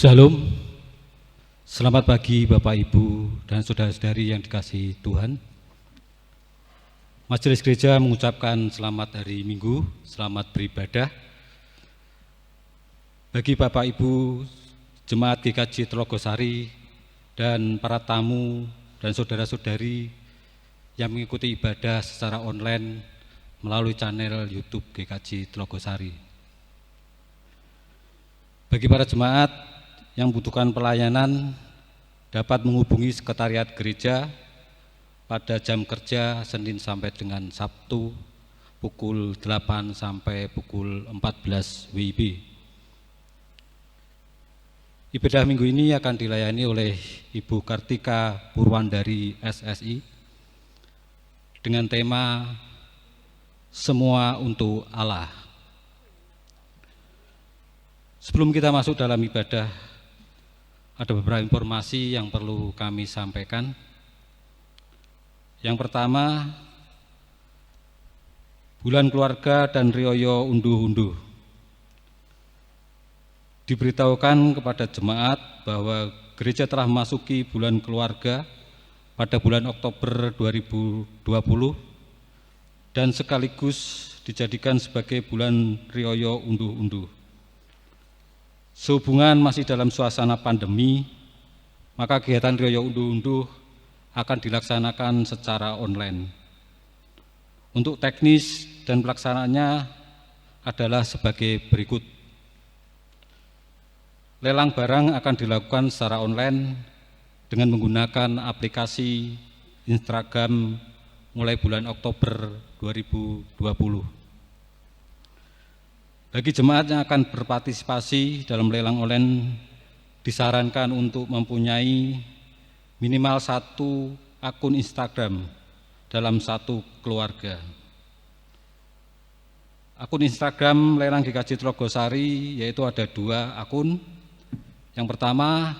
Shalom, selamat pagi Bapak Ibu dan saudara-saudari yang dikasihi Tuhan. Majelis Gereja mengucapkan selamat hari Minggu, selamat beribadah. Bagi Bapak Ibu Jemaat GKJ Telogosari dan para tamu dan saudara-saudari yang mengikuti ibadah secara online melalui channel YouTube GKJ Telogosari. Bagi para jemaat yang membutuhkan pelayanan dapat menghubungi sekretariat gereja pada jam kerja Senin sampai dengan Sabtu pukul 8 sampai pukul 14 WIB. Ibadah minggu ini akan dilayani oleh Ibu Kartika Purwandari SSI dengan tema Semua untuk Allah. Sebelum kita masuk dalam ibadah, ada beberapa informasi yang perlu kami sampaikan. Yang pertama, bulan keluarga dan Rioyo unduh-unduh. Diberitahukan kepada jemaat bahwa gereja telah memasuki bulan keluarga pada bulan Oktober 2020 dan sekaligus dijadikan sebagai bulan Rioyo unduh-unduh. Sehubungan masih dalam suasana pandemi, maka kegiatan Rioyo unduh-unduh akan dilaksanakan secara online. Untuk teknis dan pelaksanaannya adalah sebagai berikut. Lelang barang akan dilakukan secara online dengan menggunakan aplikasi Instagram mulai bulan Oktober 2020. Bagi jemaat yang akan berpartisipasi dalam lelang online, disarankan untuk mempunyai minimal 1 akun Instagram dalam satu keluarga. Akun Instagram lelang GKJ Telogosari yaitu ada 2 akun. Yang pertama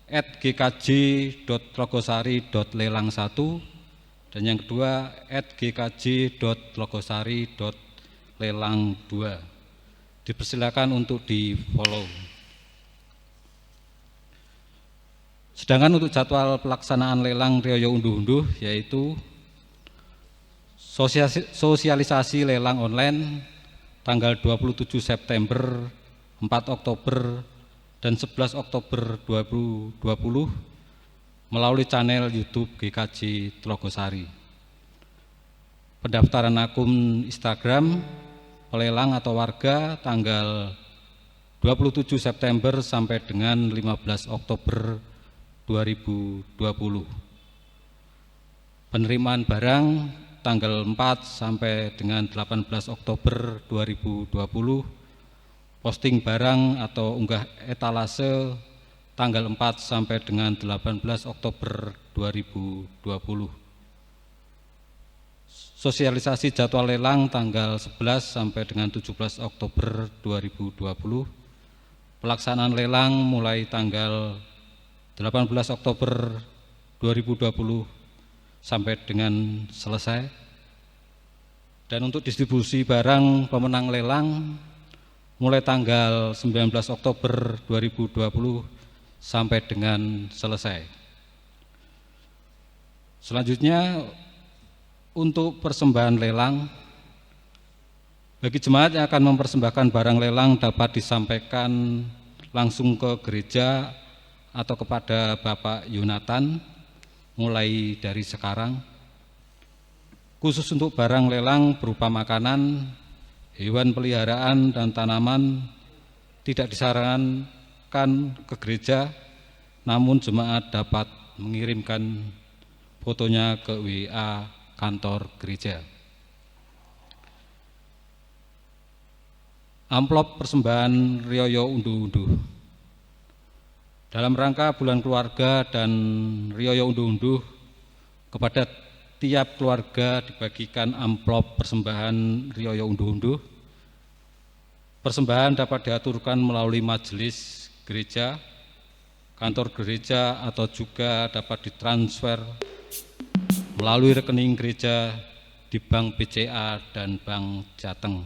@gkj.telogosari.lelang1 dan yang kedua @gkj.telogosari.lelang2. Dipersilakan untuk di-follow. Sedangkan untuk jadwal pelaksanaan lelang Rioyo unduh-unduh yaitu sosialisasi lelang online tanggal 27 September, 4 Oktober, dan 11 Oktober 2020 melalui channel YouTube GKJ Telogosari. Pendaftaran akun Instagram pelelang atau warga tanggal 27 September sampai dengan 15 Oktober 2020. Penerimaan barang tanggal 4 sampai dengan 18 Oktober 2020. Posting barang atau unggah etalase tanggal 4 sampai dengan 18 Oktober 2020. Sosialisasi jadwal lelang tanggal 11 sampai dengan 17 Oktober 2020. Pelaksanaan lelang mulai tanggal 18 Oktober 2020 sampai dengan selesai. Dan untuk distribusi barang pemenang lelang mulai tanggal 19 Oktober 2020 sampai dengan selesai. Selanjutnya, untuk persembahan lelang, bagi jemaat yang akan mempersembahkan barang lelang dapat disampaikan langsung ke gereja atau kepada Bapak Yonatan mulai dari sekarang. Khusus untuk barang lelang berupa makanan, hewan peliharaan, dan tanaman tidak disarankan ke gereja, namun jemaat dapat mengirimkan fotonya ke WA kantor gereja. Amplop persembahan Rioyo unduh-unduh. Dalam rangka bulan keluarga dan Rioyo unduh-unduh, kepada tiap keluarga dibagikan amplop persembahan Rioyo unduh-unduh. Persembahan dapat diaturkan melalui majelis gereja, kantor gereja, atau juga dapat ditransfer melalui rekening gereja di Bank BCA dan Bank Jateng.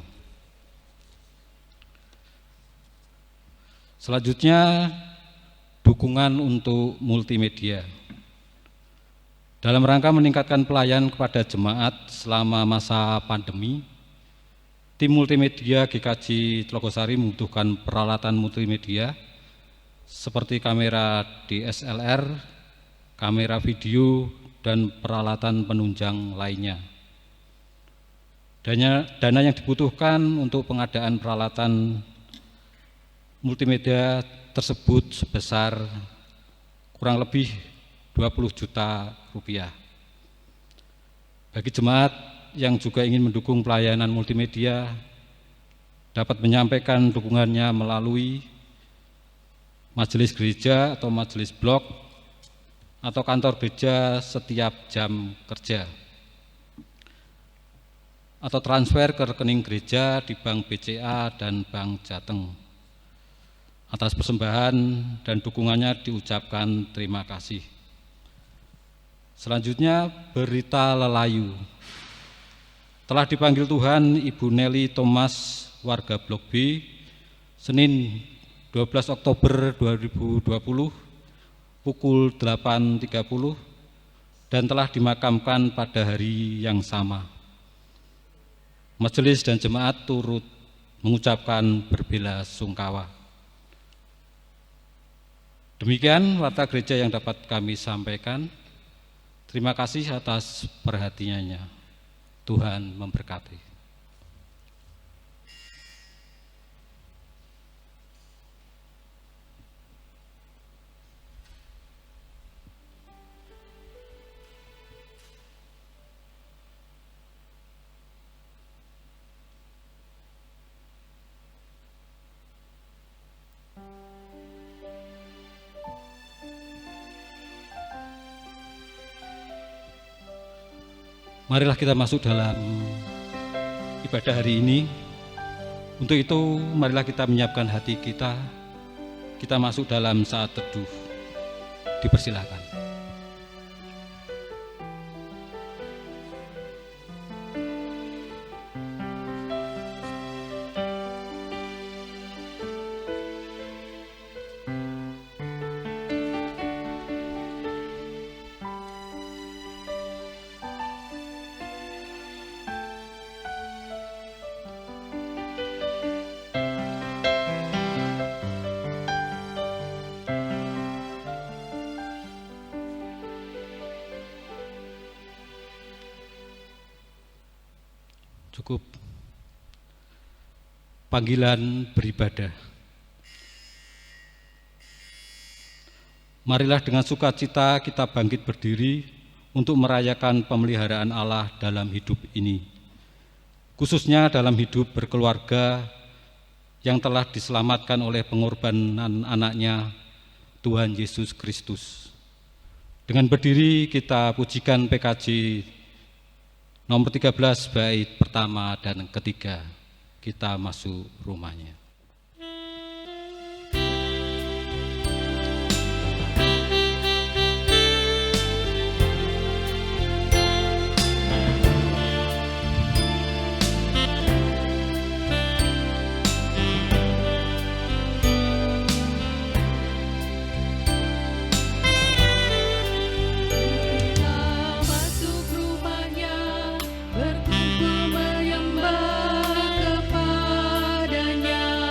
Selanjutnya dukungan untuk multimedia. Dalam rangka meningkatkan pelayanan kepada jemaat selama masa pandemi, tim multimedia GKJ Tlogosari membutuhkan peralatan multimedia seperti kamera DSLR, kamera video, dan peralatan penunjang lainnya. Dana yang dibutuhkan untuk pengadaan peralatan multimedia tersebut sebesar kurang lebih 20 juta rupiah. Bagi jemaat yang juga ingin mendukung pelayanan multimedia dapat menyampaikan dukungannya melalui majelis gereja atau majelis blok atau kantor gereja setiap jam kerja, atau transfer ke rekening gereja di Bank BCA dan Bank Jateng. Atas persembahan dan dukungannya diucapkan terima kasih. Selanjutnya, berita lelayu. Telah dipanggil Tuhan Ibu Nelly Thomas, warga Blok B, Senin 12 Oktober 2020 pukul 8.30 dan telah dimakamkan pada hari yang sama. Majelis dan jemaat turut mengucapkan berbela-sungkawa. Demikian warta gereja yang dapat kami sampaikan. Terima kasih atas perhatiannya. Tuhan memberkati. Marilah kita masuk dalam ibadah hari ini. Untuk itu, marilah kita menyiapkan hati kita. Kita masuk dalam saat teduh. Dipersilakan. Cukup panggilan beribadah. Marilah dengan sukacita kita bangkit berdiri untuk merayakan pemeliharaan Allah dalam hidup ini, khususnya dalam hidup berkeluarga yang telah diselamatkan oleh pengorbanan anaknya, Tuhan Yesus Kristus. Dengan berdiri kita pujikan PKJ nomor 13 bait pertama dan ketiga, kita masuk rumahnya. Berkumpul menyembah kepadanya.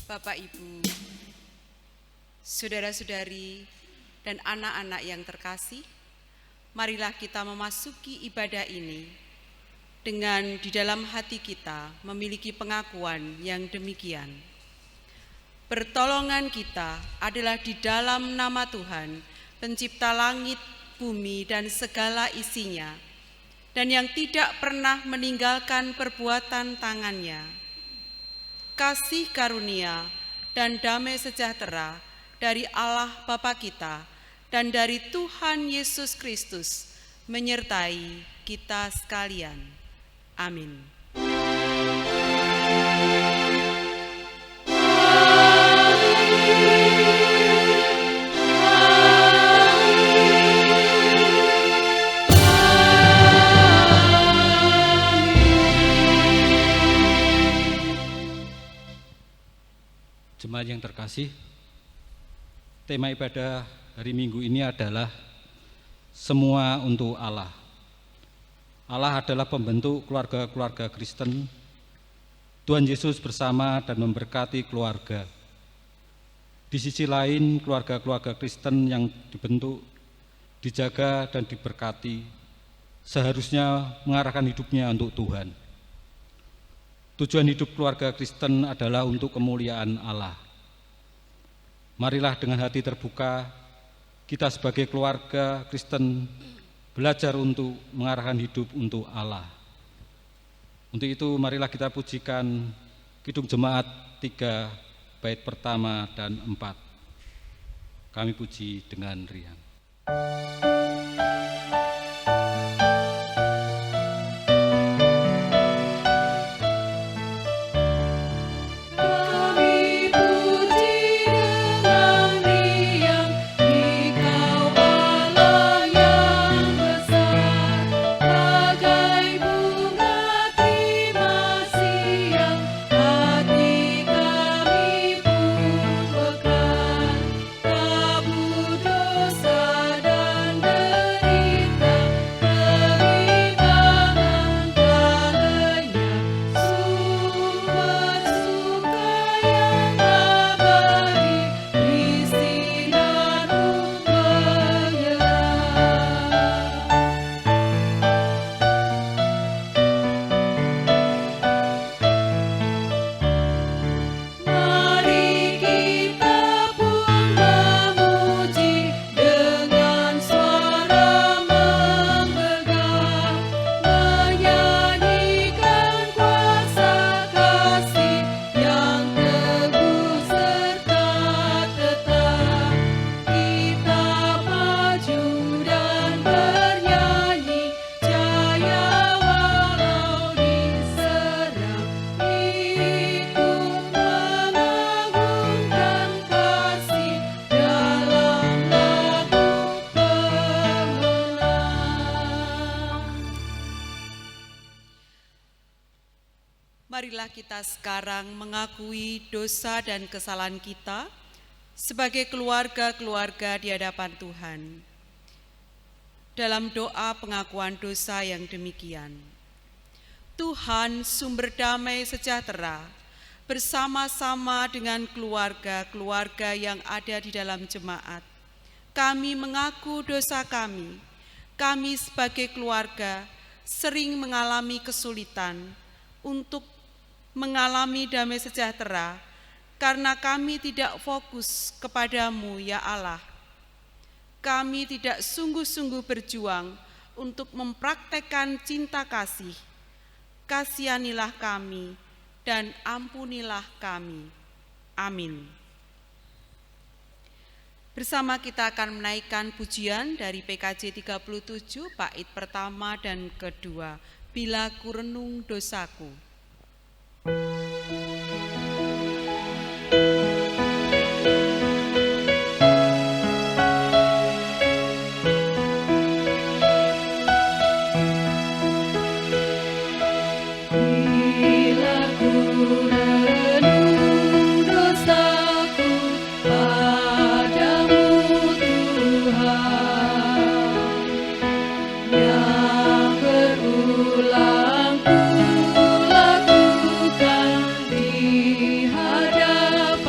Bapak, Ibu, saudara-saudari, dan anak-anak yang terkasih, marilah kita memasuki ibadah ini dengan di dalam hati kita memiliki pengakuan yang demikian. Pertolongan kita adalah di dalam nama Tuhan, pencipta langit, bumi, dan segala isinya, dan yang tidak pernah meninggalkan perbuatan tangannya. Kasih karunia dan damai sejahtera dari Allah Bapa kita dan dari Tuhan Yesus Kristus menyertai kita sekalian. Amin. Jemaat yang terkasih, tema ibadah hari Minggu ini adalah semua untuk Allah. Allah adalah pembentuk keluarga-keluarga Kristen. Tuhan Yesus bersama dan memberkati keluarga. Di sisi lain, keluarga-keluarga Kristen yang dibentuk, dijaga dan diberkati, seharusnya mengarahkan hidupnya untuk Tuhan. Tujuan hidup keluarga Kristen adalah untuk kemuliaan Allah. Marilah dengan hati terbuka, kita sebagai keluarga Kristen belajar untuk mengarahkan hidup untuk Allah. Untuk itu marilah kita pujikan Kidung Jemaat 3 bait pertama dan 4. Kami puji dengan riang. Marilah kita sekarang mengakui dosa dan kesalahan kita sebagai keluarga-keluarga di hadapan Tuhan. Dalam doa pengakuan dosa yang demikian, Tuhan sumber damai sejahtera, bersama-sama dengan keluarga-keluarga yang ada di dalam jemaat, kami mengaku dosa kami. Kami sebagai keluarga sering mengalami kesulitan untuk mengalami damai sejahtera karena kami tidak fokus kepadamu, ya Allah. Kami tidak sungguh-sungguh berjuang untuk mempraktekkan cinta kasih. Kasihanilah kami dan ampunilah kami. Amin. Bersama kita akan menaikkan pujian dari PKJ 37 bait pertama dan kedua, Bila Ku Renung Dosaku. Berulang ku lakukan di hadapan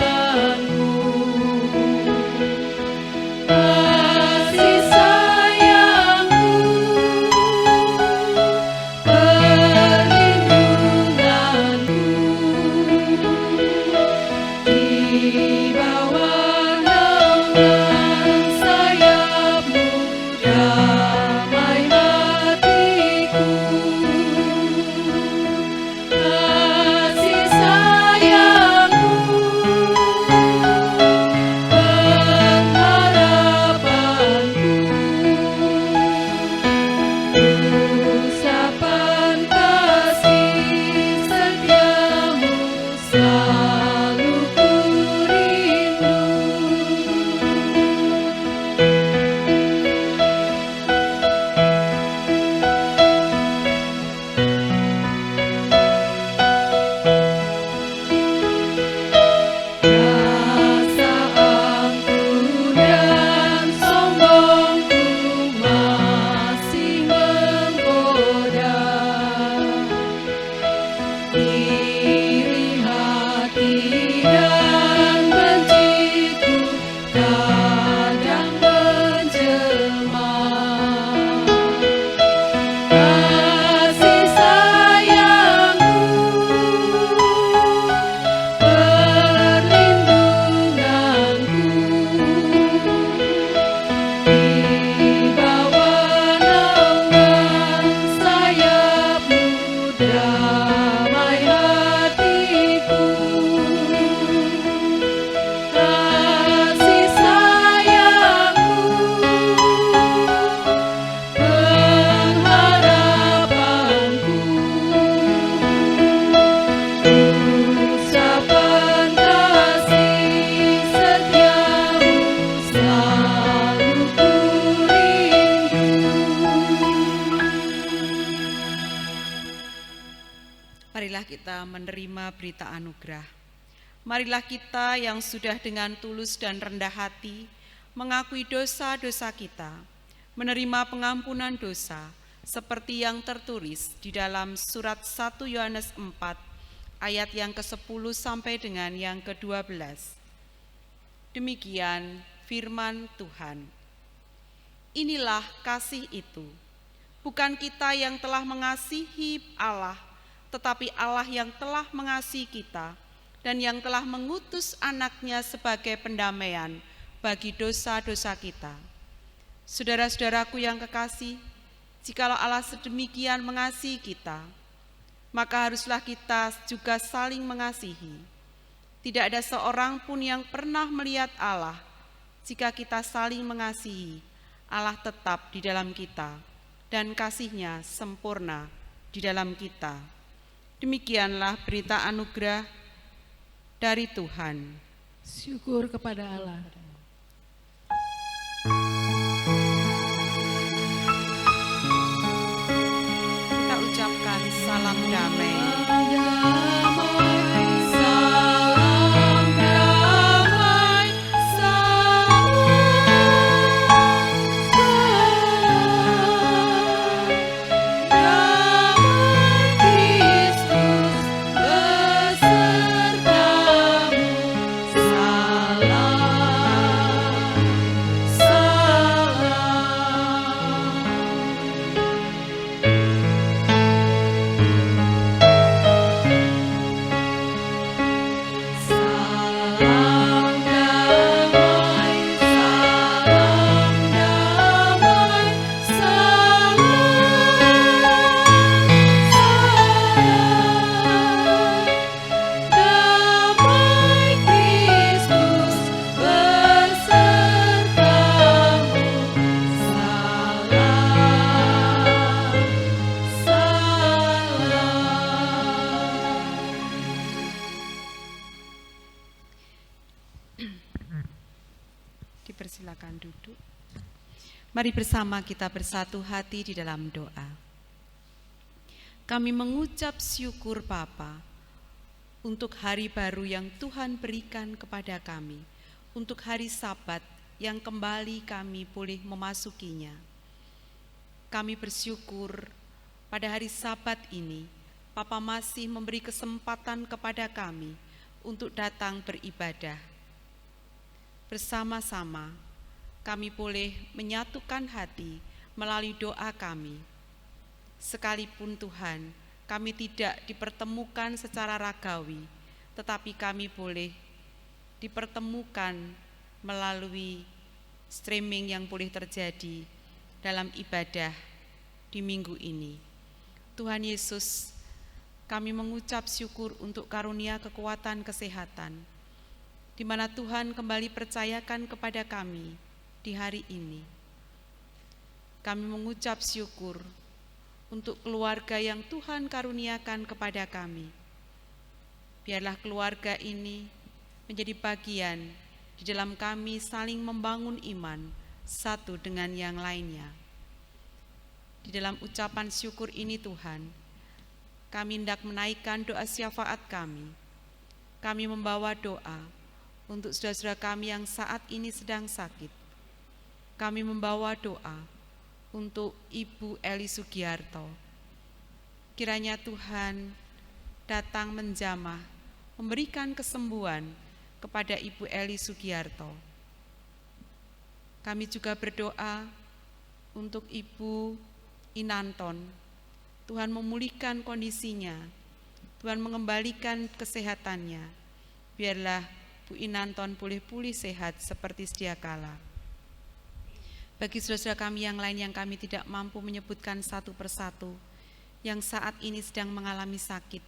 Marilah kita menerima berita anugerah. Marilah kita yang sudah dengan tulus dan rendah hati mengakui dosa-dosa kita, menerima pengampunan dosa, seperti yang tertulis di dalam surat 1 Yohanes 4 ayat yang ke-10 sampai dengan yang ke-12. Demikian firman Tuhan. Inilah kasih itu, bukan kita yang telah mengasihi Allah, tetapi Allah yang telah mengasihi kita dan yang telah mengutus anaknya sebagai pendamaian bagi dosa-dosa kita. Saudara-saudaraku yang kekasih, jikalau Allah sedemikian mengasihi kita, maka haruslah kita juga saling mengasihi. Tidak ada seorang pun yang pernah melihat Allah. Jika kita saling mengasihi, Allah tetap di dalam kita dan kasih-Nya sempurna di dalam kita. Demikianlah berita anugerah dari Tuhan. Syukur kepada Allah. Kita ucapkan salam damai. Dipersilakan duduk. Mari bersama kita bersatu hati di dalam doa. Kami mengucap syukur Bapa untuk hari baru yang Tuhan berikan kepada kami, untuk hari Sabat yang kembali kami boleh memasukinya. Kami bersyukur pada hari Sabat ini, Bapa masih memberi kesempatan kepada kami untuk datang beribadah. Bersama-sama kami boleh menyatukan hati melalui doa kami. Sekalipun Tuhan, kami tidak dipertemukan secara ragawi, tetapi kami boleh dipertemukan melalui streaming yang boleh terjadi dalam ibadah di minggu ini. Tuhan Yesus, kami mengucap syukur untuk karunia kekuatan kesehatan, di mana Tuhan kembali percayakan kepada kami di hari ini. Kami mengucap syukur untuk keluarga yang Tuhan karuniakan kepada kami. Biarlah keluarga ini menjadi bagian di dalam kami saling membangun iman satu dengan yang lainnya. Di dalam ucapan syukur ini Tuhan, kami hendak menaikkan doa syafaat kami. Kami membawa doa untuk saudara-saudara kami yang saat ini sedang sakit. Kami membawa doa untuk Ibu Eli Sugiarto. Kiranya Tuhan datang menjamah, memberikan kesembuhan kepada Ibu Eli Sugiarto. Kami juga berdoa untuk Ibu Inanton. Tuhan memulihkan kondisinya, Tuhan mengembalikan kesehatannya. Biarlah Bu Inanton boleh pulih sehat seperti sedia kala. Bagi saudara-saudara kami yang lain yang kami tidak mampu menyebutkan satu persatu, yang saat ini sedang mengalami sakit,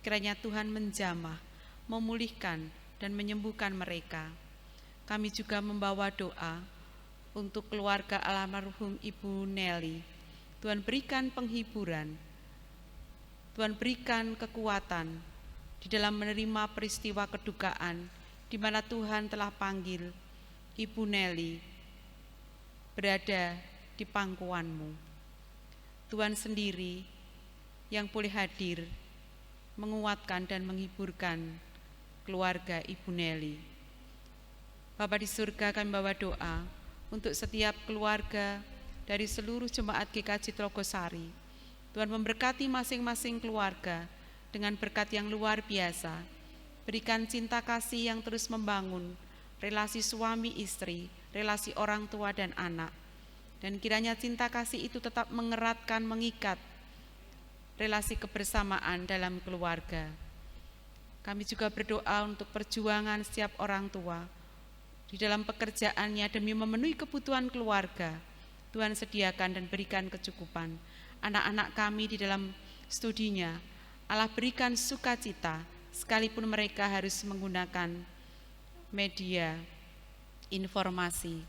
kiranya Tuhan menjamah, memulihkan dan menyembuhkan mereka. Kami juga membawa doa untuk keluarga almarhum Ibu Nelly. Tuhan berikan penghiburan, Tuhan berikan kekuatan di dalam menerima peristiwa kedukaan di mana Tuhan telah panggil Ibu Nelly berada di pangkuanmu. Tuhan sendiri yang boleh hadir menguatkan dan menghiburkan keluarga Ibu Nelly. Bapa di surga, kami bawa doa untuk setiap keluarga dari seluruh jemaat GKJ Tlogosari. Tuhan memberkati masing-masing keluarga dengan berkat yang luar biasa. Berikan cinta kasih yang terus membangun relasi suami istri, relasi orang tua dan anak. Dan kiranya cinta kasih itu tetap mengeratkan, mengikat relasi kebersamaan dalam keluarga. Kami juga berdoa untuk perjuangan setiap orang tua di dalam pekerjaannya demi memenuhi kebutuhan keluarga. Tuhan sediakan dan berikan kecukupan. Anak-anak kami di dalam studinya, Allah berikan sukacita sekalipun mereka harus menggunakan media informasi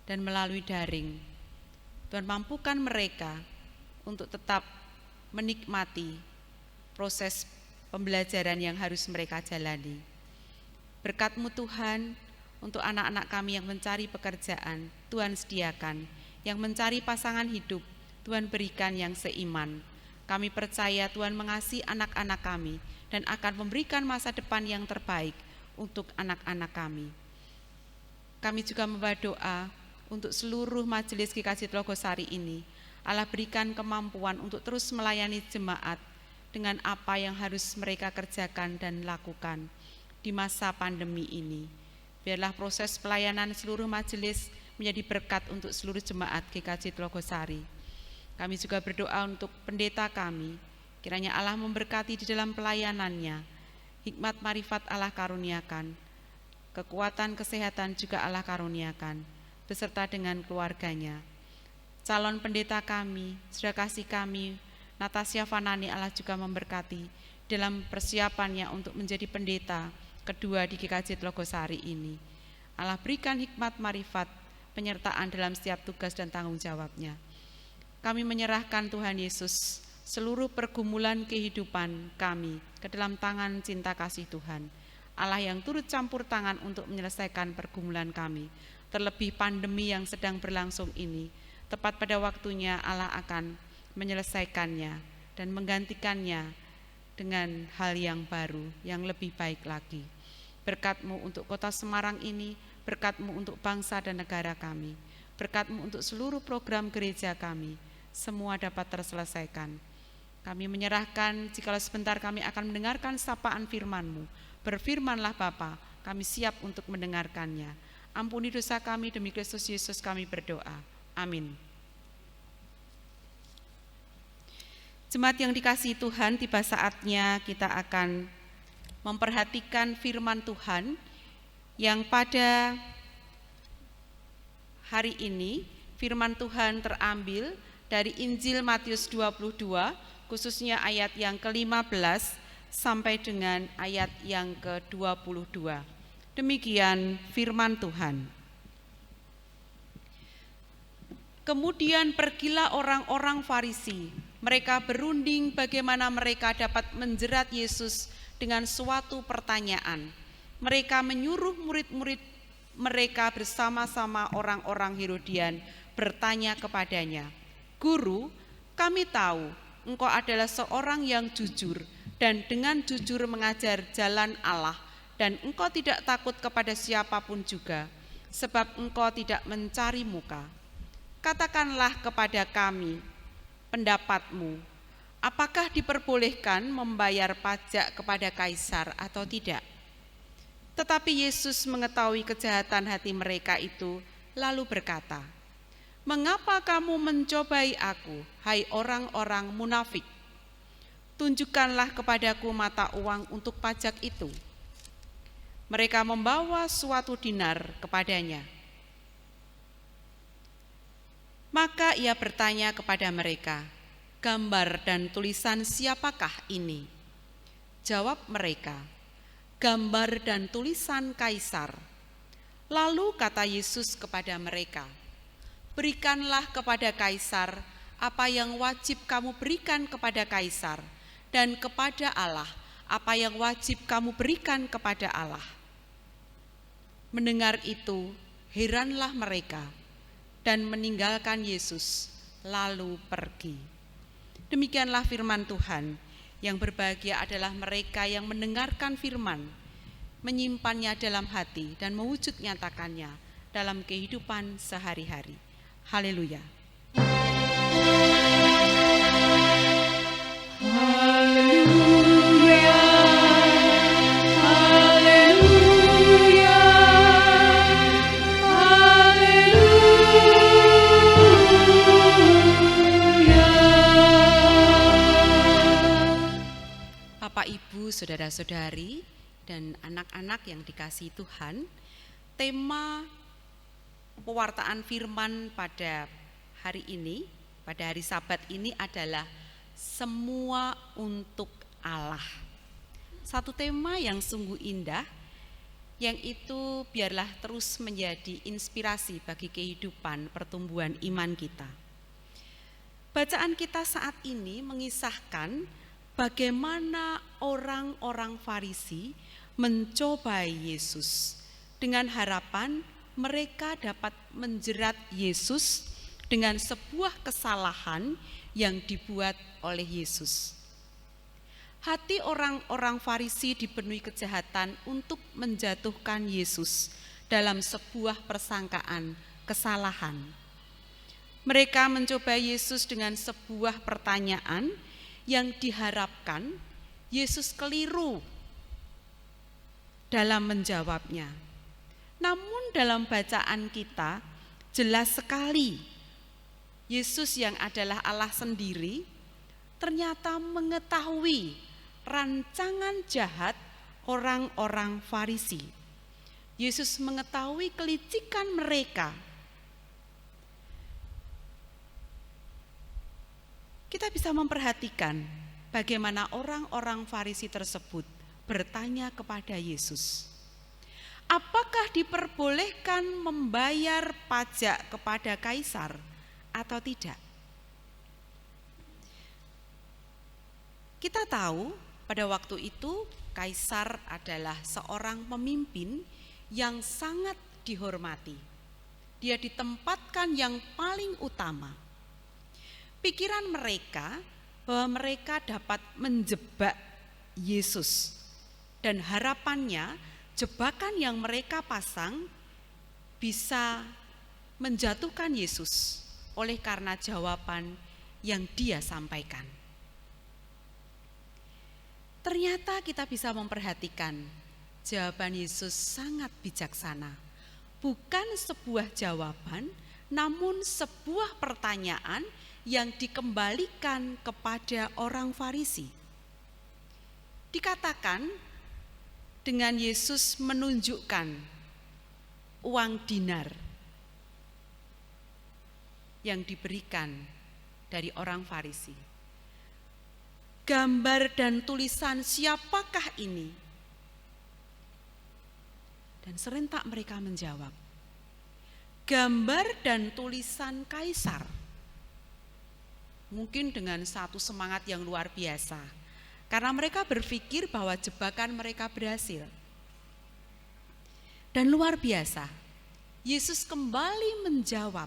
dan melalui daring. Tuhan mampukan mereka untuk tetap menikmati proses pembelajaran yang harus mereka jalani. Berkat-Mu Tuhan, untuk anak-anak kami yang mencari pekerjaan, Tuhan sediakan. Yang mencari pasangan hidup, Tuhan berikan yang seiman. Kami percaya Tuhan mengasihi anak-anak kami dan akan memberikan masa depan yang terbaik untuk anak-anak kami. Kami juga membawa doa untuk seluruh majelis GKJ Tlogosari ini. Allah berikan kemampuan untuk terus melayani jemaat dengan apa yang harus mereka kerjakan dan lakukan di masa pandemi ini. Biarlah proses pelayanan seluruh majelis menjadi berkat untuk seluruh jemaat GKJ Tlogosari. Kami juga berdoa untuk pendeta kami, kiranya Allah memberkati di dalam pelayanannya, hikmat marifat Allah karuniakan, kekuatan kesehatan juga Allah karuniakan, beserta dengan keluarganya. Calon pendeta kami, saudara kasih kami, Natasha Fanani, Allah juga memberkati dalam persiapannya untuk menjadi pendeta kedua di GKJ Tlogosari ini. Allah berikan hikmat marifat, penyertaan dalam setiap tugas dan tanggung jawabnya. Kami menyerahkan Tuhan Yesus seluruh pergumulan kehidupan kami ke dalam tangan cinta kasih Tuhan. Allah yang turut campur tangan untuk menyelesaikan pergumulan kami. Terlebih pandemi yang sedang berlangsung ini, tepat pada waktunya Allah akan menyelesaikannya dan menggantikannya dengan hal yang baru, yang lebih baik lagi. Berkat-Mu untuk kota Semarang ini, berkat-Mu untuk bangsa dan negara kami, berkat-Mu untuk seluruh program gereja kami, semua dapat terselesaikan. Kami menyerahkan, jikalau sebentar kami akan mendengarkan sapaan firman-Mu. Berfirmanlah Bapa, kami siap untuk mendengarkannya. Ampuni dosa kami, demi Kristus Yesus kami berdoa. Amin. Jemaat yang dikasihi Tuhan, tiba saatnya kita akan memperhatikan firman Tuhan yang pada hari ini firman Tuhan terambil dari Injil Matius 22, khususnya ayat yang ke-15 sampai dengan ayat yang ke-22. Demikian firman Tuhan. Kemudian pergilah orang-orang Farisi. Mereka berunding bagaimana mereka dapat menjerat Yesus dengan suatu pertanyaan. Mereka menyuruh murid-murid mereka bersama-sama orang-orang Herodian bertanya kepadanya, "Guru, kami tahu Engkau adalah seorang yang jujur dan dengan jujur mengajar jalan Allah, dan Engkau tidak takut kepada siapapun juga, sebab Engkau tidak mencari muka. Katakanlah kepada kami pendapat-Mu, apakah diperbolehkan membayar pajak kepada kaisar atau tidak?" Tetapi Yesus mengetahui kejahatan hati mereka itu, lalu berkata, "Mengapa kamu mencobai aku, hai orang-orang munafik? Tunjukkanlah kepadaku mata uang untuk pajak itu." Mereka membawa suatu dinar kepadanya. Maka ia bertanya kepada mereka, "Gambar dan tulisan siapakah ini?" Jawab mereka, "Gambar dan tulisan kaisar." Lalu kata Yesus kepada mereka, "Berikanlah kepada kaisar apa yang wajib kamu berikan kepada kaisar, dan kepada Allah apa yang wajib kamu berikan kepada Allah." Mendengar itu, heranlah mereka dan meninggalkan Yesus lalu pergi. Demikianlah firman Tuhan. Yang berbahagia adalah mereka yang mendengarkan firman, menyimpannya dalam hati dan mewujud nyatakannya dalam kehidupan sehari-hari. Haleluya. Bapak, Ibu, saudara-saudari, dan anak-anak yang dikasihi Tuhan, tema pewartaan firman pada hari ini, pada hari Sabat ini adalah semua untuk Allah. Satu tema yang sungguh indah, yang itu biarlah terus menjadi inspirasi bagi kehidupan pertumbuhan iman kita. Bacaan kita saat ini mengisahkan bagaimana orang-orang Farisi mencobai Yesus dengan harapan mereka dapat menjerat Yesus dengan sebuah kesalahan yang dibuat oleh Yesus. Hati orang-orang Farisi dipenuhi kejahatan untuk menjatuhkan Yesus dalam sebuah persangkaan kesalahan. Mereka mencoba Yesus dengan sebuah pertanyaan yang diharapkan Yesus keliru dalam menjawabnya. Namun dalam bacaan kita jelas sekali Yesus yang adalah Allah sendiri ternyata mengetahui rancangan jahat orang-orang Farisi. Yesus mengetahui kelicikan mereka. Kita bisa memperhatikan bagaimana orang-orang Farisi tersebut bertanya kepada Yesus, apakah diperbolehkan membayar pajak kepada Kaisar atau tidak? Kita tahu pada waktu itu Kaisar adalah seorang pemimpin yang sangat dihormati. Dia ditempatkan yang paling utama. Pikiran mereka bahwa mereka dapat menjebak Yesus, dan harapannya jebakan yang mereka pasang bisa menjatuhkan Yesus oleh karena jawaban yang dia sampaikan. Ternyata kita bisa memperhatikan jawaban Yesus sangat bijaksana. Bukan sebuah jawaban, namun sebuah pertanyaan yang dikembalikan kepada orang Farisi. Dikatakan dengan Yesus menunjukkan uang dinar yang diberikan dari orang Farisi. Gambar dan tulisan siapakah ini? Dan serentak mereka menjawab, gambar dan tulisan Kaisar. Mungkin dengan satu semangat yang luar biasa, karena mereka berpikir bahwa jebakan mereka berhasil. Dan luar biasa, Yesus kembali menjawab,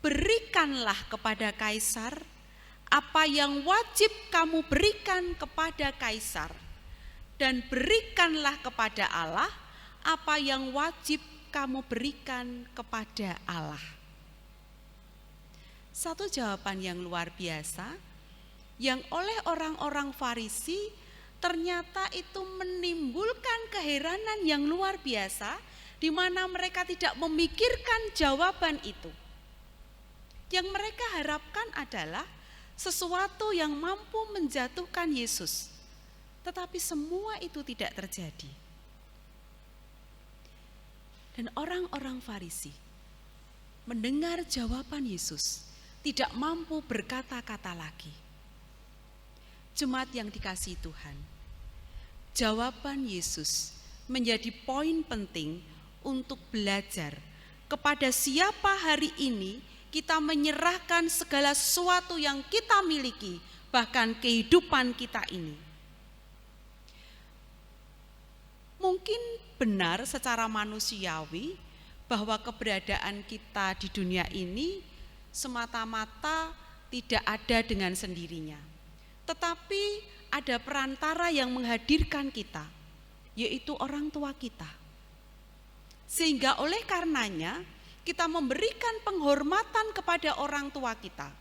berikanlah kepada Kaisar apa yang wajib kamu berikan kepada Kaisar, dan berikanlah kepada Allah apa yang wajib kamu berikan kepada Allah. Satu jawaban yang luar biasa yang oleh orang-orang Farisi ternyata itu menimbulkan keheranan yang luar biasa, di mana mereka tidak memikirkan jawaban itu. Yang mereka harapkan adalah sesuatu yang mampu menjatuhkan Yesus, tetapi semua itu tidak terjadi. Dan orang-orang Farisi mendengar jawaban Yesus tidak mampu berkata-kata lagi. Jemaat yang dikasihi Tuhan, jawaban Yesus menjadi poin penting untuk belajar kepada siapa hari ini kita menyerahkan segala sesuatu yang kita miliki, bahkan kehidupan kita ini. Mungkin benar secara manusiawi bahwa keberadaan kita di dunia ini semata-mata tidak ada dengan sendirinya. Tetapi ada perantara yang menghadirkan kita, yaitu orang tua kita. Sehingga oleh karenanya kita memberikan penghormatan kepada orang tua kita.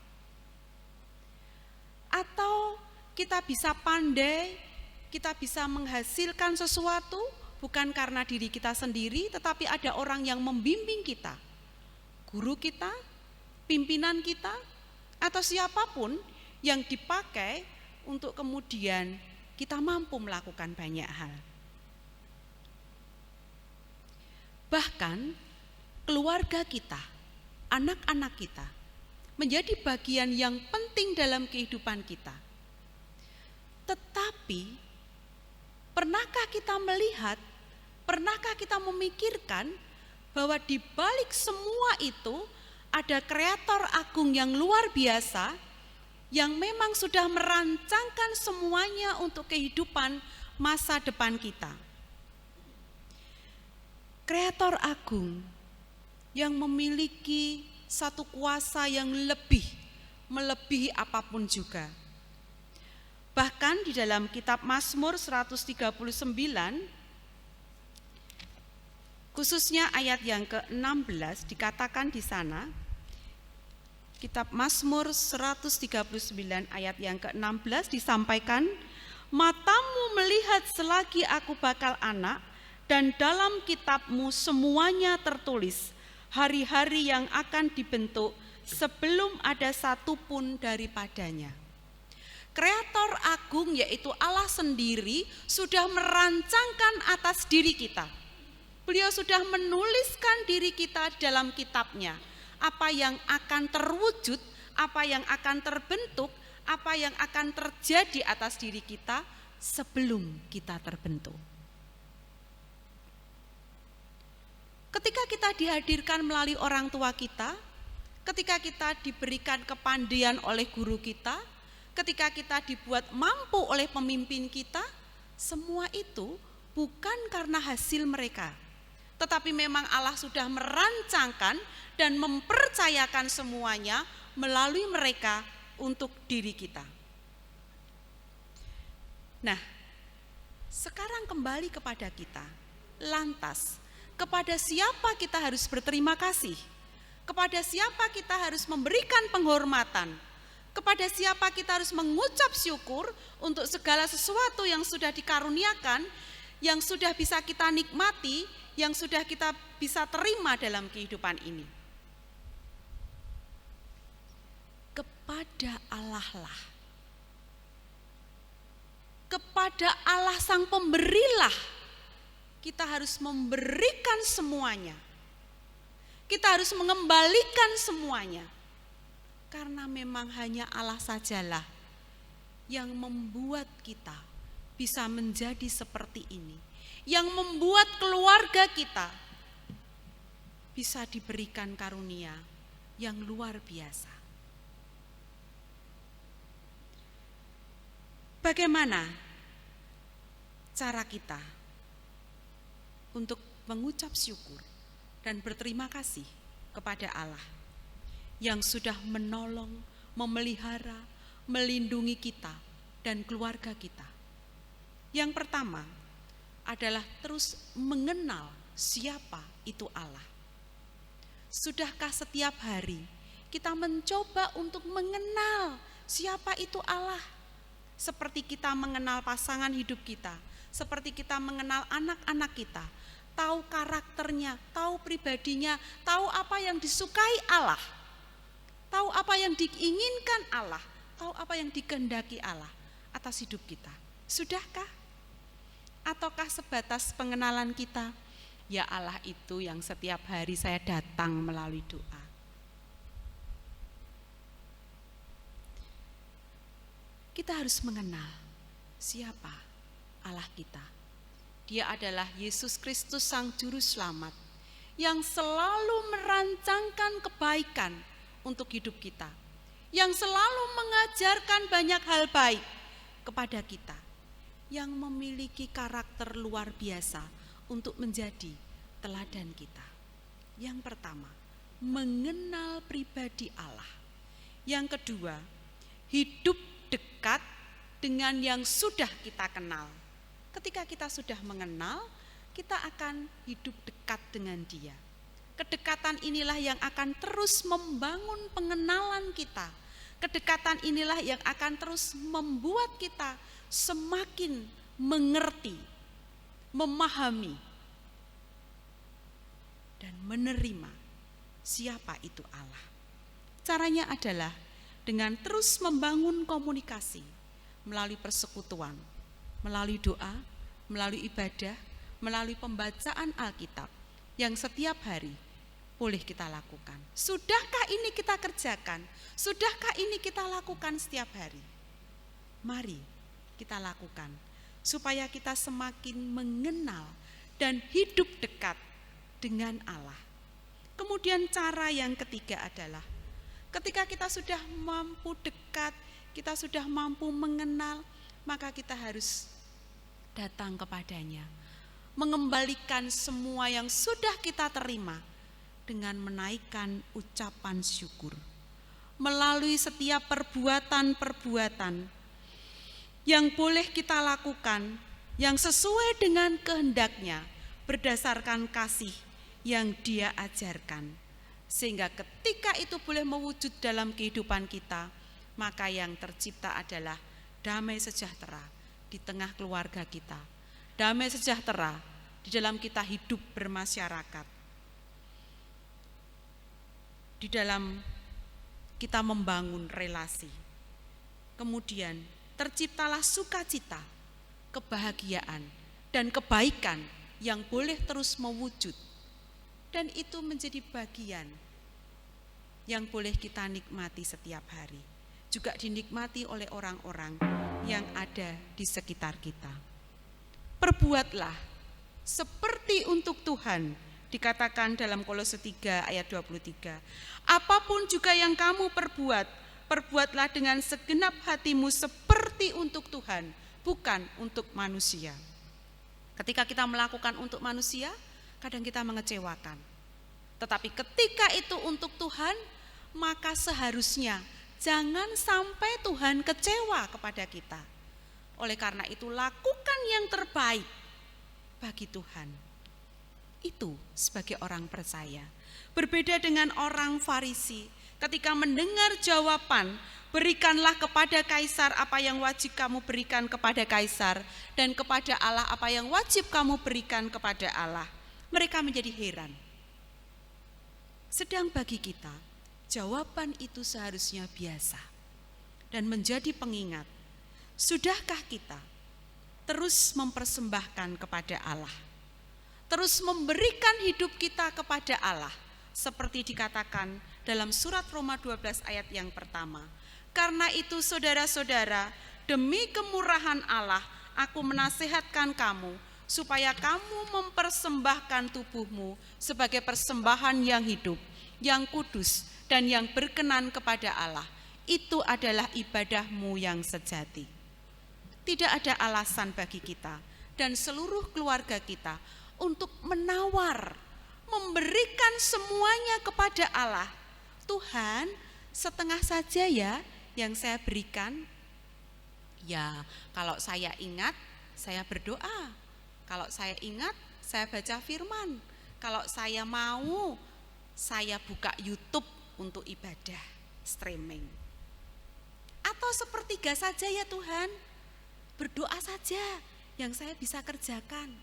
Atau kita bisa pandai, kita bisa menghasilkan sesuatu bukan karena diri kita sendiri, tetapi ada orang yang membimbing kita. Guru kita, pimpinan kita, atau siapapun yang dipakai untuk kemudian kita mampu melakukan banyak hal. Bahkan keluarga kita, anak-anak kita, menjadi bagian yang penting dalam kehidupan kita. Tetapi, pernahkah kita melihat, pernahkah kita memikirkan bahwa di balik semua itu ada kreator agung yang luar biasa yang memang sudah merancangkan semuanya untuk kehidupan masa depan kita. Kreator agung yang memiliki satu kuasa yang melebihi apapun juga. Bahkan di dalam kitab Mazmur 139, khususnya ayat yang ke-16 dikatakan di sana, kitab Mazmur 139 ayat yang ke-16 disampaikan, "Matamu melihat selagi aku bakal anak, dan dalam kitabmu semuanya tertulis, hari-hari yang akan dibentuk sebelum ada satu pun daripadanya." Kreator agung yaitu Allah sendiri sudah merancangkan atas diri kita. Beliau sudah menuliskan diri kita dalam kitabnya. Apa yang akan terwujud, apa yang akan terbentuk, apa yang akan terjadi atas diri kita sebelum kita terbentuk. Ketika kita dihadirkan melalui orang tua kita, ketika kita diberikan kepandaian oleh guru kita, ketika kita dibuat mampu oleh pemimpin kita, semua itu bukan karena hasil mereka, tetapi memang Allah sudah merancangkan dan mempercayakan semuanya melalui mereka untuk diri kita. Nah, sekarang kembali kepada kita. Lantas, kepada siapa kita harus berterima kasih? Kepada siapa kita harus memberikan penghormatan? Kepada siapa kita harus mengucap syukur untuk segala sesuatu yang sudah dikaruniakan, yang sudah bisa kita nikmati, yang sudah kita bisa terima dalam kehidupan ini? Kepada Allah lah. Kepada Allah sang pemberilah kita harus memberikan semuanya. Kita harus mengembalikan semuanya. Karena memang hanya Allah sajalah yang membuat kita bisa menjadi seperti ini. Yang membuat keluarga kita bisa diberikan karunia yang luar biasa. Bagaimana cara kita untuk mengucap syukur dan berterima kasih kepada Allah yang sudah menolong, memelihara, melindungi kita dan keluarga kita? Yang pertama adalah terus mengenal siapa itu Allah. Sudahkah setiap hari kita mencoba untuk mengenal siapa itu Allah? Seperti kita mengenal pasangan hidup kita, seperti kita mengenal anak-anak kita, tahu karakternya, tahu pribadinya, tahu apa yang disukai Allah, tahu apa yang diinginkan Allah, tahu apa yang dikehendaki Allah atas hidup kita. Sudahkah? Ataukah sebatas pengenalan kita, ya Allah itu yang setiap hari saya datang melalui doa? Kita harus mengenal siapa Allah kita. Dia adalah Yesus Kristus Sang Juru Selamat yang selalu merancangkan kebaikan untuk hidup kita, yang selalu mengajarkan banyak hal baik kepada kita, yang memiliki karakter luar biasa untuk menjadi teladan kita. Yang pertama, mengenal pribadi Allah. Yang kedua, hidup dekat dengan yang sudah kita kenal. Ketika kita sudah mengenal, kita akan hidup dekat dengan dia. Kedekatan inilah yang akan terus membangun pengenalan kita. Kedekatan inilah yang akan terus membuat kita semakin mengerti, memahami, dan menerima siapa itu Allah. Caranya adalah dengan terus membangun komunikasi melalui persekutuan, melalui doa, melalui ibadah, melalui pembacaan Alkitab yang setiap hari boleh kita lakukan. Sudahkah ini kita kerjakan? Sudahkah ini kita lakukan setiap hari? Mari kita lakukan supaya kita semakin mengenal dan hidup dekat dengan Allah. Kemudian cara yang ketiga adalah ketika kita sudah mampu dekat, kita sudah mampu mengenal, maka kita harus datang kepadanya, mengembalikan semua yang sudah kita terima dengan menaikkan ucapan syukur. Melalui setiap perbuatan-perbuatan yang boleh kita lakukan, yang sesuai dengan kehendaknya, berdasarkan kasih yang Dia ajarkan. Sehingga ketika itu boleh mewujud dalam kehidupan kita, maka yang tercipta adalah damai sejahtera di tengah keluarga kita. Damai sejahtera di dalam kita hidup bermasyarakat. Di dalam kita membangun relasi. Kemudian terciptalah sukacita, kebahagiaan, dan kebaikan yang boleh terus mewujud. Dan itu menjadi bagian yang boleh kita nikmati setiap hari. Juga dinikmati oleh orang-orang yang ada di sekitar kita. Perbuatlah seperti untuk Tuhan, dikatakan dalam Kolose 3 ayat 23. Apapun juga yang kamu perbuat, perbuatlah dengan segenap hatimu seperti untuk Tuhan, bukan untuk manusia. Ketika kita melakukan untuk manusia, kadang kita mengecewakan. Tetapi ketika itu untuk Tuhan, maka seharusnya jangan sampai Tuhan kecewa kepada kita. Oleh karena itu, lakukan yang terbaik bagi Tuhan. Itu sebagai orang percaya. Berbeda dengan orang Farisi, ketika mendengar jawaban, berikanlah kepada Kaisar apa yang wajib kamu berikan kepada Kaisar, dan kepada Allah apa yang wajib kamu berikan kepada Allah. Mereka menjadi heran. Sedang bagi kita, jawaban itu seharusnya biasa dan menjadi pengingat. Sudahkah kita terus mempersembahkan kepada Allah, terus memberikan hidup kita kepada Allah, seperti dikatakan dalam surat Roma 12 ayat yang pertama. Karena itu saudara-saudara, demi kemurahan Allah, aku menasihatkan kamu, supaya kamu mempersembahkan tubuhmu sebagai persembahan yang hidup, yang kudus, dan yang berkenan kepada Allah. Itu adalah ibadahmu yang sejati. Tidak ada alasan bagi kita dan seluruh keluarga kita untuk menawar, memberikan semuanya kepada Allah. Tuhan, setengah saja ya yang saya berikan. Ya, kalau saya ingat, saya berdoa. Kalau saya ingat, saya baca firman. Kalau saya mau, saya buka YouTube untuk ibadah streaming. Atau sepertiga saja ya Tuhan, berdoa saja yang saya bisa kerjakan.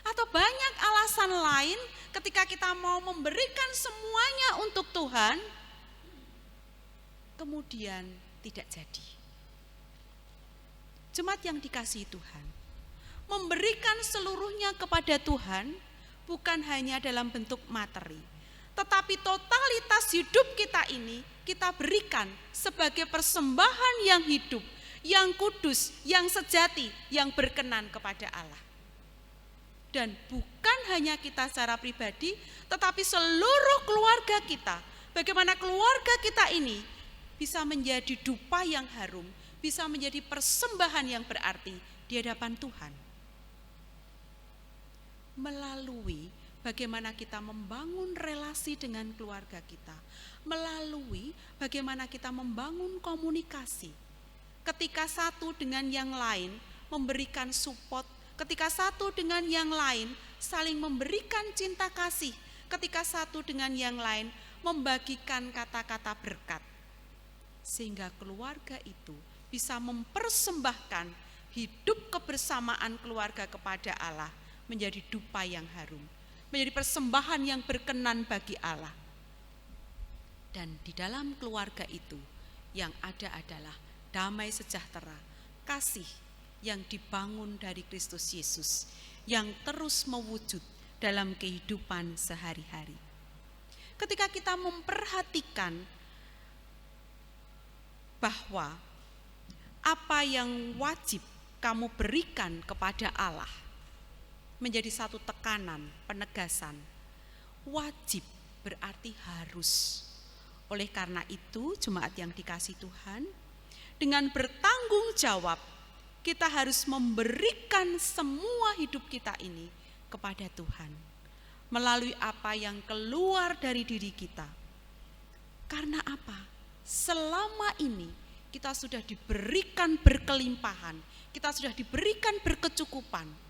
Atau banyak alasan lain ketika kita mau memberikan semuanya untuk Tuhan, kemudian tidak jadi. Jemaat yang dikasihi Tuhan, memberikan seluruhnya kepada Tuhan bukan hanya dalam bentuk materi, tetapi totalitas hidup kita ini kita berikan sebagai persembahan yang hidup, yang kudus, yang sejati, yang berkenan kepada Allah. Dan bukan hanya kita secara pribadi, tetapi seluruh keluarga kita. Bagaimana keluarga kita ini bisa menjadi dupa yang harum, bisa menjadi persembahan yang berarti di hadapan Tuhan. Melalui bagaimana kita membangun relasi dengan keluarga kita, melalui bagaimana kita membangun komunikasi. Ketika satu dengan yang lain memberikan support, ketika satu dengan yang lain saling memberikan cinta kasih, ketika satu dengan yang lain membagikan kata-kata berkat. Sehingga keluarga itu bisa mempersembahkan hidup kebersamaan keluarga kepada Allah menjadi dupa yang harum, menjadi persembahan yang berkenan bagi Allah. Dan di dalam keluarga itu yang ada adalah damai sejahtera, kasih yang dibangun dari Kristus Yesus, yang terus mewujud dalam kehidupan sehari-hari. Ketika kita memperhatikan bahwa apa yang wajib kamu berikan kepada Allah menjadi satu tekanan, penegasan. Wajib berarti harus. Oleh karena itu, jemaat yang dikasihi Tuhan, dengan bertanggung jawab, kita harus memberikan semua hidup kita ini kepada Tuhan, melalui apa yang keluar dari diri kita. Karena apa? Selama ini kita sudah diberikan berkelimpahan, kita sudah diberikan berkecukupan.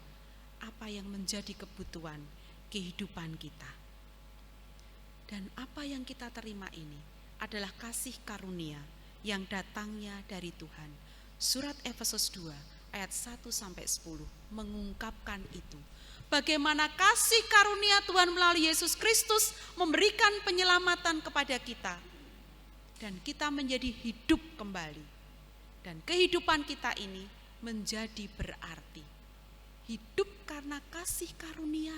Apa yang menjadi kebutuhan kehidupan kita. Dan apa yang kita terima ini adalah kasih karunia yang datangnya dari Tuhan. Surat Efesus 2 ayat 1-10 mengungkapkan itu. Bagaimana kasih karunia Tuhan melalui Yesus Kristus memberikan penyelamatan kepada kita. Dan kita menjadi hidup kembali. Dan kehidupan kita ini menjadi berarti. Hidup karena kasih karunia,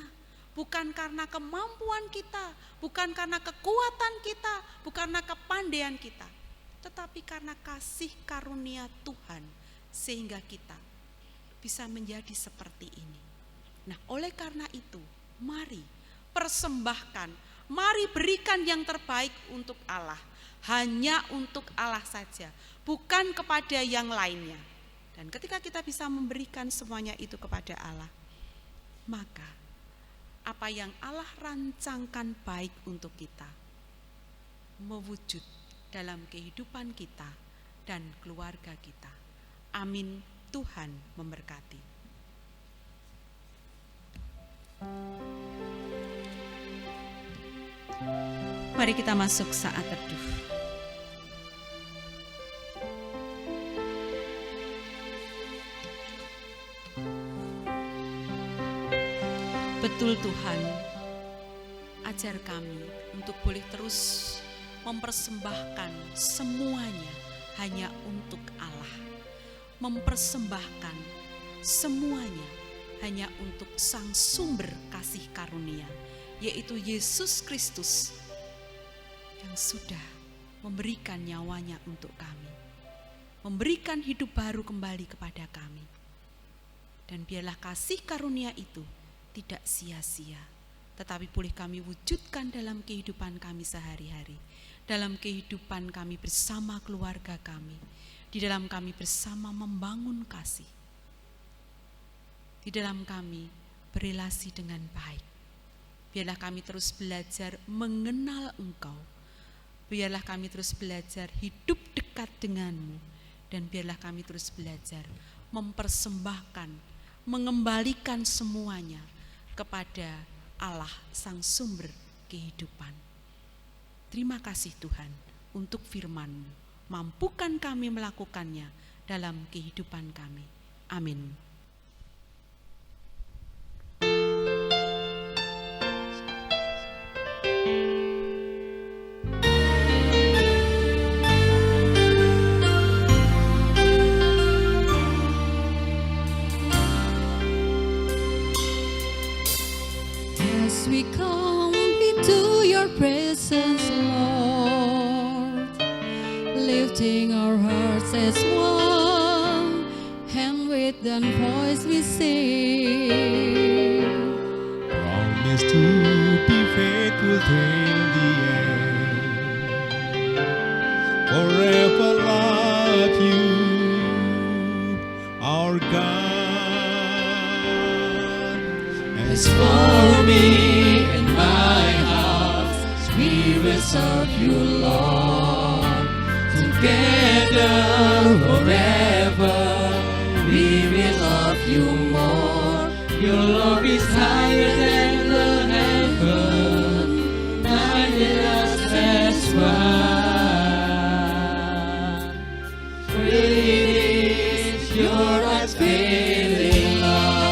bukan karena kemampuan kita, bukan karena kekuatan kita, bukan karena kepandaian kita, tetapi karena kasih karunia Tuhan, sehingga kita bisa menjadi seperti ini. Nah, oleh karena itu, mari persembahkan, mari berikan yang terbaik untuk Allah, hanya untuk Allah saja, bukan kepada yang lainnya. Dan ketika kita bisa memberikan semuanya itu kepada Allah, maka apa yang Allah rancangkan baik untuk kita mewujud dalam kehidupan kita dan keluarga kita. Amin. Tuhan memberkati. Mari kita masuk saat teduh. Betul Tuhan, ajar kami untuk boleh terus mempersembahkan semuanya hanya untuk Allah. Mempersembahkan semuanya hanya untuk Sang Sumber kasih karunia, yaitu Yesus Kristus yang sudah memberikan nyawanya untuk kami, memberikan hidup baru kembali kepada kami. Dan biarlah kasih karunia itu tidak sia-sia, tetapi boleh kami wujudkan dalam kehidupan kami sehari-hari, dalam kehidupan kami bersama keluarga kami, di dalam kami bersama membangun kasih, di dalam kami berelasi dengan baik. Biarlah kami terus belajar mengenal Engkau, biarlah kami terus belajar hidup dekat denganmu, dan biarlah kami terus belajar mempersembahkan, mengembalikan semuanya kepada Allah Sang Sumber kehidupan. Terima kasih Tuhan untuk firman-Mu. Mampukan kami melakukannya dalam kehidupan kami. Amin. As we come into your presence, Lord, lifting our hearts as one, and with one voice we sing. Promise to be faithful till the end. Forever love you, our God. As for me will serve you, Lord. Together forever, we will love you more. Your love is higher than the heaven, united us as one. Great is your unfailing love.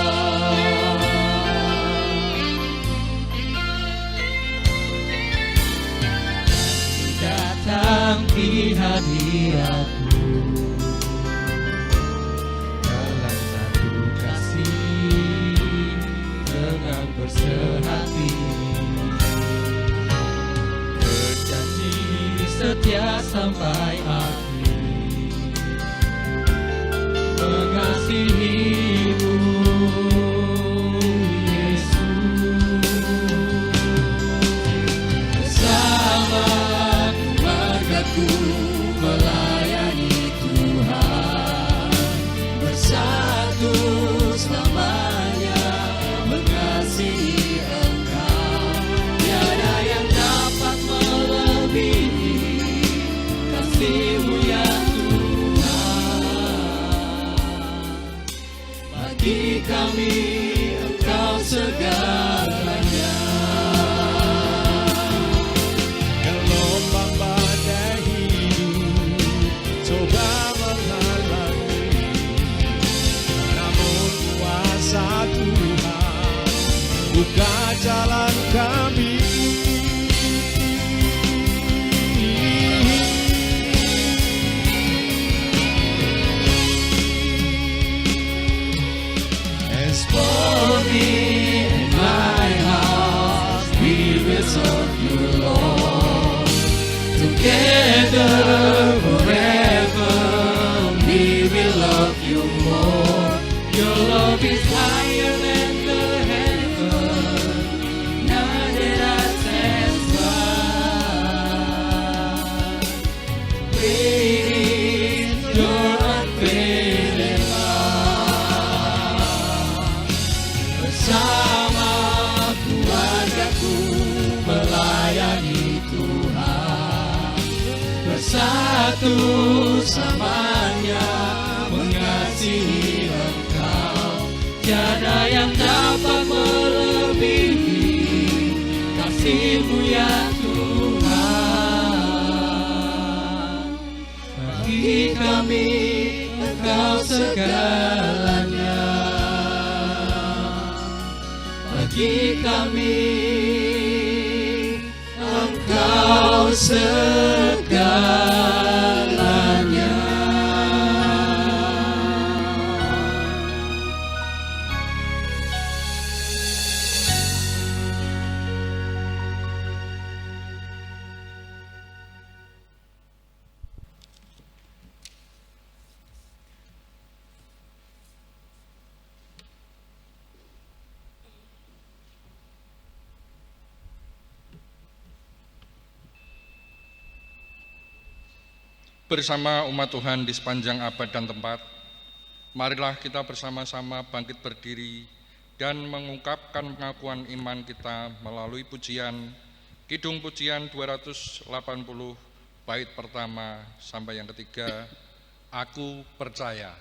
Datang di hadiratmu dalam satu kasih dengan bersehati, berjanji setia sampai akhir, mengasihimu Yesus. Bersama keluargaku melayani Tuhan, bersatu selamanya mengasihi Engkau. Tiada yang dapat melebihi kasih-Mu ya Tuhan. Bagi kami Engkau segalanya. Gelombang badai hidup coba menghalangi, namun kuasa Tuhan buka jalan kami. As For me and my house, we will serve you, Lord. Together forever, we will love you more. Your love is higher than the heaven, united us as one. Great is your unfailing love. Bersama keluargaku melayani Tuhan, bersatu samanya mengasihi Engkau. Tiada yang dapat melebihi kasih-Mu ya Tuhan. Bagi kami Engkau segalanya. Bagi kami Engkau segalanya. Bersama umat Tuhan di sepanjang abad dan tempat, marilah kita bersama-sama bangkit berdiri dan mengungkapkan pengakuan iman kita melalui pujian Kidung Pujian 280 bait pertama sampai yang ketiga, Aku Percaya.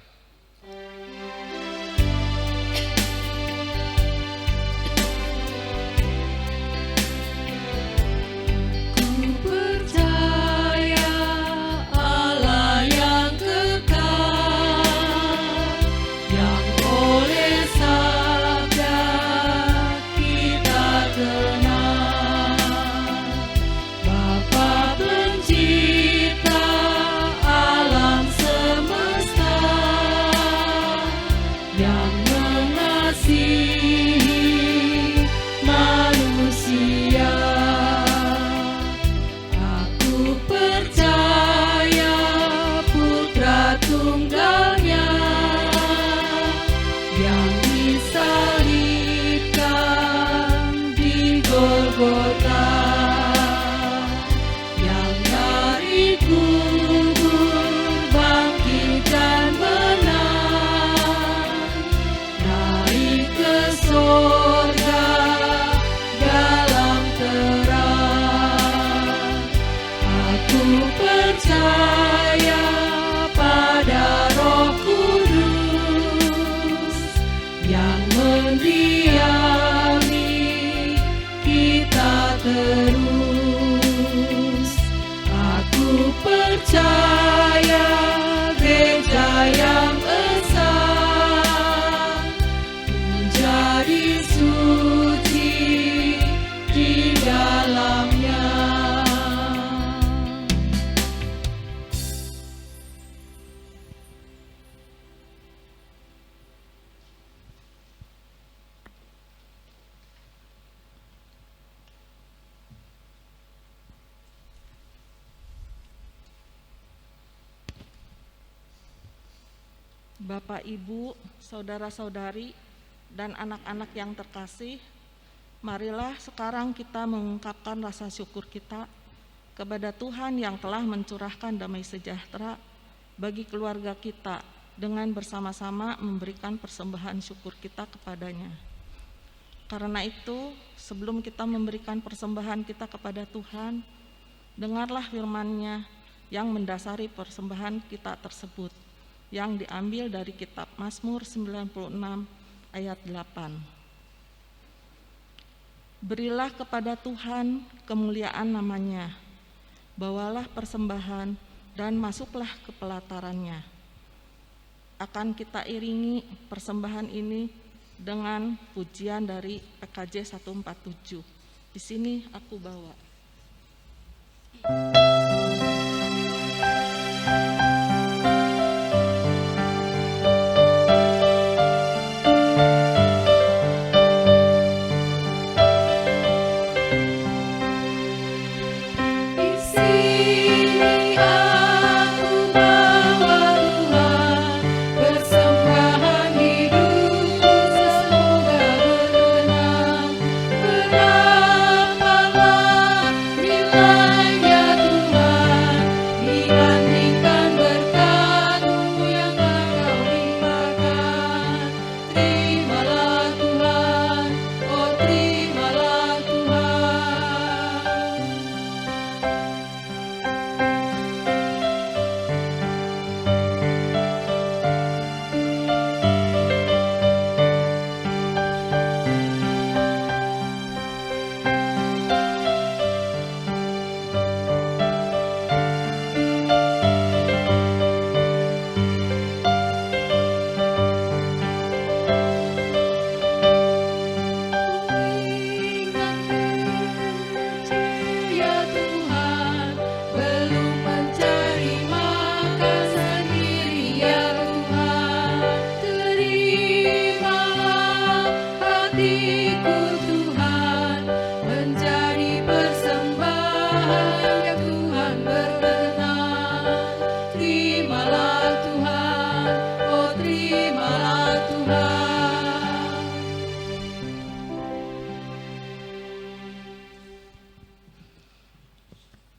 Bapak, Ibu, saudara-saudari, dan anak-anak yang terkasih, marilah sekarang kita mengungkapkan rasa syukur kita kepada Tuhan yang telah mencurahkan damai sejahtera bagi keluarga kita dengan bersama-sama memberikan persembahan syukur kita kepadanya. Karena itu, sebelum kita memberikan persembahan kita kepada Tuhan, dengarlah firman-Nya yang mendasari persembahan kita tersebut, yang diambil dari kitab Mazmur 96 ayat 8. Berilah kepada Tuhan kemuliaan namanya, bawalah persembahan dan masuklah ke pelataran-Nya. Akan kita iringi persembahan ini dengan pujian dari PKJ 147. Di sini aku bawa.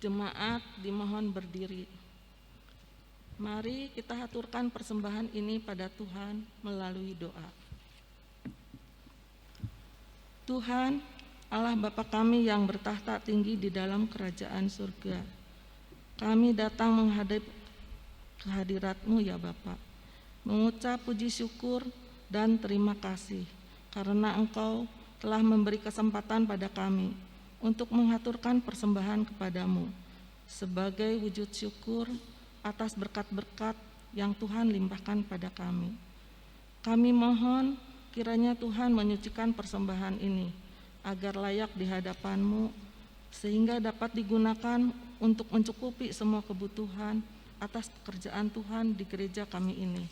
Jemaat dimohon berdiri. Mari kita haturkan persembahan ini pada Tuhan melalui doa. Tuhan, Allah Bapa kami yang bertahta tinggi di dalam kerajaan surga, kami datang menghadap kehadirat-Mu ya Bapa, mengucap puji syukur dan terima kasih karena Engkau telah memberi kesempatan pada kami untuk menghaturkan persembahan kepadamu sebagai wujud syukur atas berkat-berkat yang Tuhan limpahkan pada kami. Kami mohon kiranya Tuhan menyucikan persembahan ini agar layak di hadapan-Mu sehingga dapat digunakan untuk mencukupi semua kebutuhan atas pekerjaan Tuhan di gereja kami ini.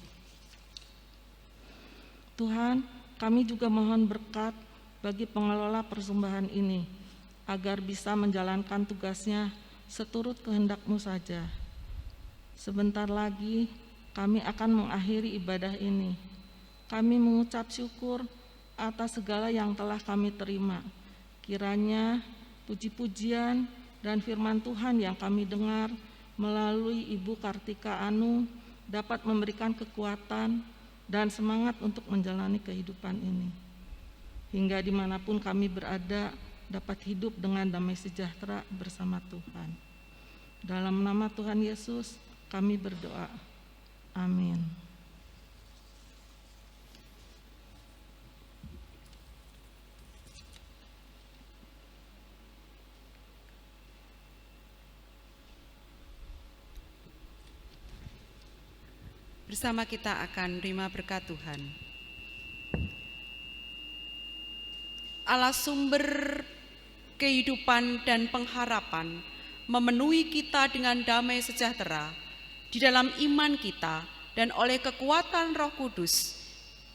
Tuhan, kami juga mohon berkat bagi pengelola persembahan ini agar bisa menjalankan tugasnya seturut kehendak-Mu saja. Sebentar lagi kami akan mengakhiri ibadah ini. Kami mengucap syukur atas segala yang telah kami terima. Kiranya puji-pujian dan firman Tuhan yang kami dengar melalui Ibu Kartika Anu dapat memberikan kekuatan dan semangat untuk menjalani kehidupan ini. Hingga dimanapun kami berada, dapat hidup dengan damai sejahtera bersama Tuhan. Dalam nama Tuhan Yesus kami berdoa. Amin. Bersama kita akan menerima berkat Tuhan. Allah sumber kehidupan dan pengharapan memenuhi kita dengan damai sejahtera di dalam iman kita, dan oleh kekuatan Roh Kudus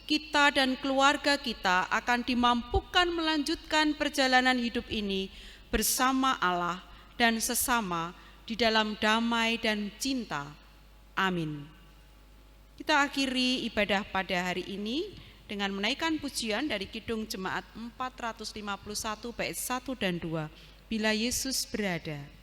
kita dan keluarga kita akan dimampukan melanjutkan perjalanan hidup ini bersama Allah dan sesama di dalam damai dan cinta. Amin. Kita akhiri ibadah pada hari ini dengan menaikkan pujian dari Kidung Jemaat 451 bait 1 dan 2, Bila Yesus Berada.